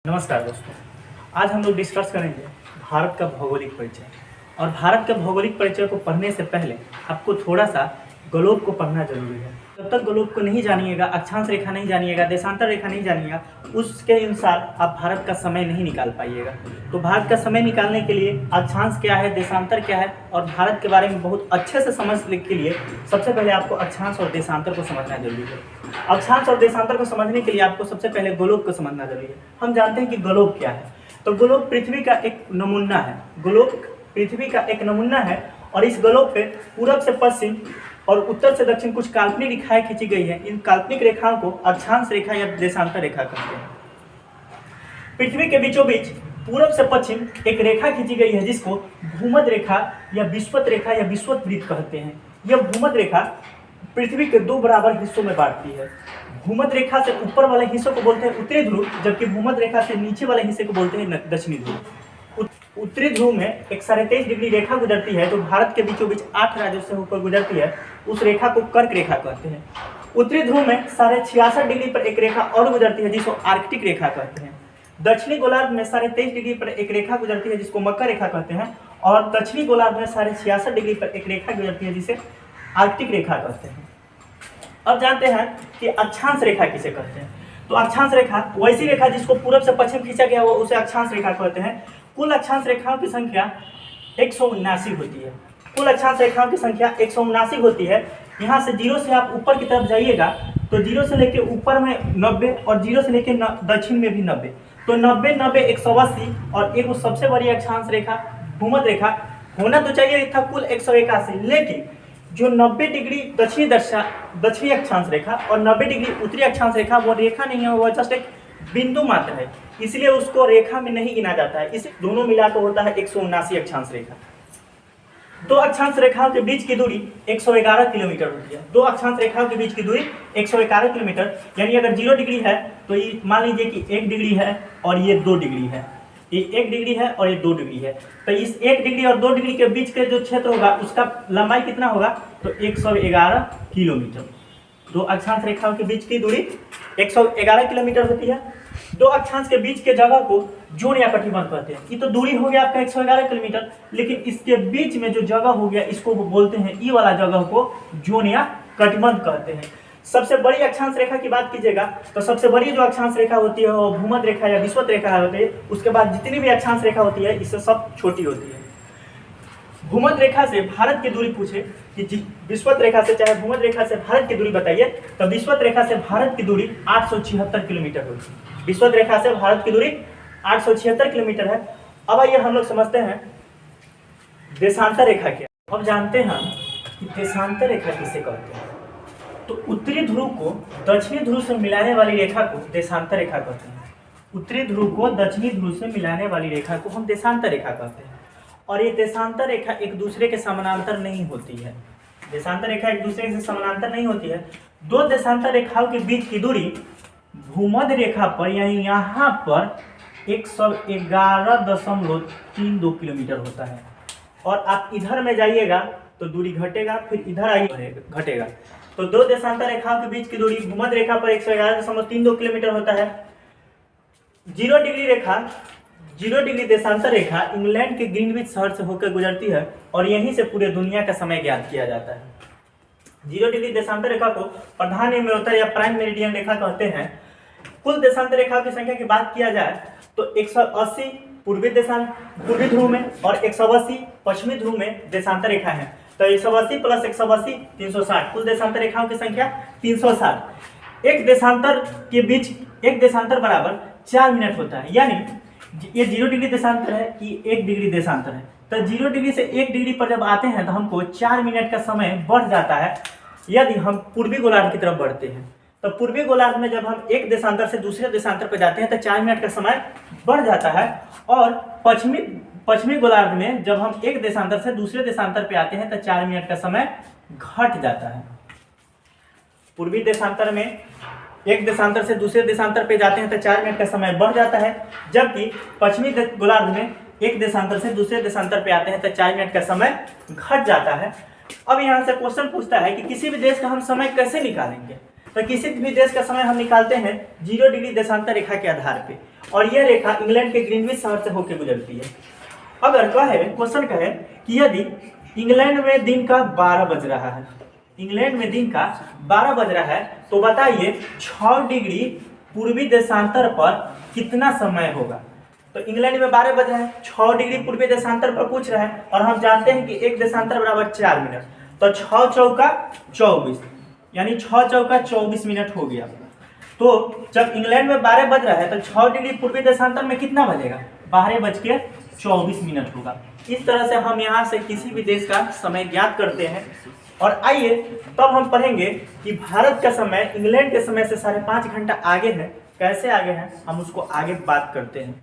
नमस्कार दोस्तों, आज हम लोग डिस्कस करेंगे भारत का भौगोलिक परिचय। और भारत के भौगोलिक परिचय को पढ़ने से पहले आपको थोड़ा सा ग्लोब को पढ़ना जरूरी है। जब तक ग्लोब को नहीं जानिएगा, अक्षांश रेखा नहीं जानिएगा, देशांतर रेखा नहीं जानिएगा, उसके अनुसार आप भारत का समय नहीं निकाल पाइएगा। तो भारत का समय निकालने के लिए अक्षांश क्या है, देशांतर क्या है और भारत के बारे में बहुत अच्छे से समझने के लिए सबसे पहले आपको अक्षांश और देशांतर को समझना जरूरी है। अक्षांश और देशांतर को समझने के लिए आपको सबसे पहले ग्लोब को समझना जरूरी है। हम जानते हैं कि ग्लोब क्या है। तो ग्लोब पृथ्वी का एक नमूना है। ग्लोब पृथ्वी का एक नमूना है और इस ग्लोब पे पूरब से पश्चिम और उत्तर से दक्षिण कुछ काल्पनिक रेखाएं खींची गई है। इन काल्पनिक रेखाओं को अक्षांश रेखा या देशांतर रेखा कहते हैं। पृथ्वी के बीचों बीच पूरब से पश्चिम एक रेखा खींची गई है जिसको भूमध्य रेखा या विषुवत रेखा या विषुवत वृत्त कहते हैं। यह भूमध्य रेखा पृथ्वी के दो बराबर हिस्सों में बांटती है। भूमध्य रेखा से ऊपर वाले हिस्से को बोलते हैं उत्तरी ध्रुव, जबकि भूमध्य रेखा से नीचे वाले हिस्से को बोलते हैं दक्षिणी ध्रुव। उत्तरी ध्रुव में एक 23.5 डिग्री रेखा गुजरती है जो भारत के बीचों बीच 8 राज्यों से होकर गुजरती है। उस रेखा को कर्क रेखा कहते हैं। उत्तरी ध्रुव में 66.5 डिग्री पर एक रेखा और गुजरती है जिसको आर्कटिक रेखा कहते हैं। दक्षिणी गोलार्ध में 23.5 डिग्री पर एक रेखा गुजरती है जिसको मकर रेखा कहते हैं। और दक्षिणी गोलार्ध में 66.5 डिग्री पर एक रेखा गुजरती है जिसे आर्कटिक रेखा कहते हैं। अब जानते हैं कि अक्षांश रेखा किसे कहते हैं। तो अक्षांश रेखा वैसी रेखा जिसको पूरब से पश्चिम खींचा गया हो उसे अक्षांश रेखा कहते हैं। कुल अक्षांश रेखाओं की संख्या 179 होती है। कुल अक्षांश रेखाओं की संख्या 179 होती है। यहाँ से 0 से आप ऊपर की तरफ जाइएगा तो 0 से लेके ऊपर में 90 और 0 से लेके दक्षिण में भी 90। तो 90, 90, 180 और एक सबसे बड़ी अक्षांश रेखा भूमध्य रेखा होना तो चाहिए था कुल 181, लेकिन जो 90 डिग्री दक्षिणी अक्षांश रेखा और 90 डिग्री उत्तरी अक्षांश रेखा वो रेखा नहीं है, वो जस्ट एक बिंदु मात्र है, इसलिए उसको रेखा में नहीं गिना जाता है। इसे दोनों मिलाकर होता है 179 अक्षांश रेखा। दो अक्षांश रेखाओं के बीच की दूरी 111 किलोमीटर होती है। दो अक्षांश रेखाओं के बीच की दूरी 111 किलोमीटर, यानी अगर 0 डिग्री है तो ये मान लीजिए कि 1 डिग्री है और ये 2 डिग्री है। ये 1 डिग्री है और ये 2 डिग्री है। तो इस 1 डिग्री और 2 डिग्री के बीच के जो क्षेत्र होगा उसका लंबाई कितना होगा, तो 111 किलोमीटर। दो अक्षांश रेखाओं के बीच की दूरी 111 किलोमीटर होती है। दो अक्षांश के बीच के जगह को जोड़ या कटिबंध कहते हैं। ये तो दूरी हो गया आपका 111 किलोमीटर, लेकिन इसके बीच में जो जगह हो गया इसको वो बोलते हैं, ई वाला जगह को जोड़ या कटिबंध कहते हैं। सबसे बड़ी अक्षांश रेखा की बात कीजिएगा तो सबसे बड़ी जो अक्षांश रेखा होती है वो भूमध्य रेखा या विषुवत रेखा होती है। उसके बाद जितनी भी अक्षांश रेखा होती है इससे सब छोटी होती है। भूमध्य रेखा से भारत की दूरी पूछे कि विषुवत रेखा से चाहे भूमध्य रेखा से भारत की दूरी बताइए, तो विषुवत रेखा से भारत की दूरी 876 किलोमीटर होती है। विषुवत रेखा से भारत की दूरी 876 किलोमीटर है। अब आइए हम लोग समझते हैं देशांतर रेखा क्या। अब जानते हैं कि देशांतर रेखा किसे कहते हैं। तो उत्तरी ध्रुव को दक्षिणी ध्रुव से मिलाने वाली रेखा को देशांतर रेखा कहते हैं। उत्तरी ध्रुव को दक्षिणी ध्रुव से मिलाने वाली रेखा को हम देशांतर रेखा कहते हैं। और ये देशांतर रेखा एक दूसरे के समानांतर नहीं होती है। देशांतर रेखा एक दूसरे से समानांतर नहीं होती है। दो देशांतर रेखाओं के बीच की दूरी भूमध्य रेखा पर यानी यहाँ पर 111.32 किलोमीटर होता है। और आप इधर में जाइएगा तो दूरी घटेगा, फिर इधर आइए घटेगा। तो दो देशांतर रेखाओं के बीच की दूरी भूमध्य रेखा पर 111.32 किलोमीटर होता है। 0 डिग्री देशांतर रेखा इंग्लैंड के ग्रीनविच शहर से होकर गुजरती है और यहीं से पूरे दुनिया का समय ज्ञात किया जाता है। 0 डिग्री देशांतर रेखा को प्रधान एवं या प्राइम मेरिडियन रेखा कहते हैं। कुल देशांतर रेखाओं की संख्या की बात किया जाए तो 180 पूर्वी ध्रुव में और 180 पश्चिमी ध्रुव में देशांतर रेखा है। तो 180 प्लस 180 360, कुल देशांतर रेखाओं की संख्या 360। एक देशांतर बराबर 4 मिनट होता है, यानी ये 0 डिग्री देशांतर है, ये 1 डिग्री देशांतर है। तो 0 डिग्री से 1 डिग्री पर जब आते हैं तो हमको 4 मिनट का समय बढ़ जाता है यदि हम पूर्वी गोलार्ध की तरफ बढ़ते हैं। तो पूर्वी गोलार्ध में जब हम एक देशांतर से दूसरे देशांतर पर जाते हैं तो 4 मिनट का समय बढ़ जाता है। और पश्चिमी गोलार्ध में जब हम एक देशांतर से दूसरे देशांतर पे आते हैं तो 4 मिनट का समय घट जाता है। पूर्वी देशांतर में एक देशांतर से दूसरे देशांतर पे जाते हैं तो 4 मिनट का समय बढ़ जाता है, जबकि पश्चिमी गोलार्ध में एक देशांतर से दूसरे देशांतर पे आते हैं तो 4 मिनट का समय घट जाता है। अब यहाँ से क्वेश्चन पूछता है कि किसी भी देश का हम समय कैसे निकालेंगे। तो किसी भी देश का समय हम निकालते हैं 0 डिग्री देशांतर रेखा के आधार पे। और यह रेखा इंग्लैंड के ग्रीनविच शहर से होकर गुजरती है। अगर क्वेश्चन कहे कि यदि इंग्लैंड में दिन का 12 बज रहा है, इंग्लैंड में दिन का 12 बज रहा है, तो बताइए 6 डिग्री पूर्वी देशांतर पर कितना समय होगा। तो इंग्लैंड में 12 बज रहा है, 6 डिग्री पूर्वी देशांतर पर पूछ रहा है, और हम जानते हैं कि एक देशांतर बराबर 4 मिनट, तो 6 चौका 24, यानी 6 चौका 24 मिनट हो गया। तो जब इंग्लैंड में 12 बज रहा है तो 6 डिग्री पूर्वी देशांतर में कितना बजेगा, 12:24 होगा। इस तरह से हम यहाँ से किसी भी देश का समय ज्ञात करते हैं। और आइए तब हम पढ़ेंगे कि भारत का समय इंग्लैंड के समय से 5.5 घंटा आगे है। कैसे आगे है हम उसको आगे बात करते हैं।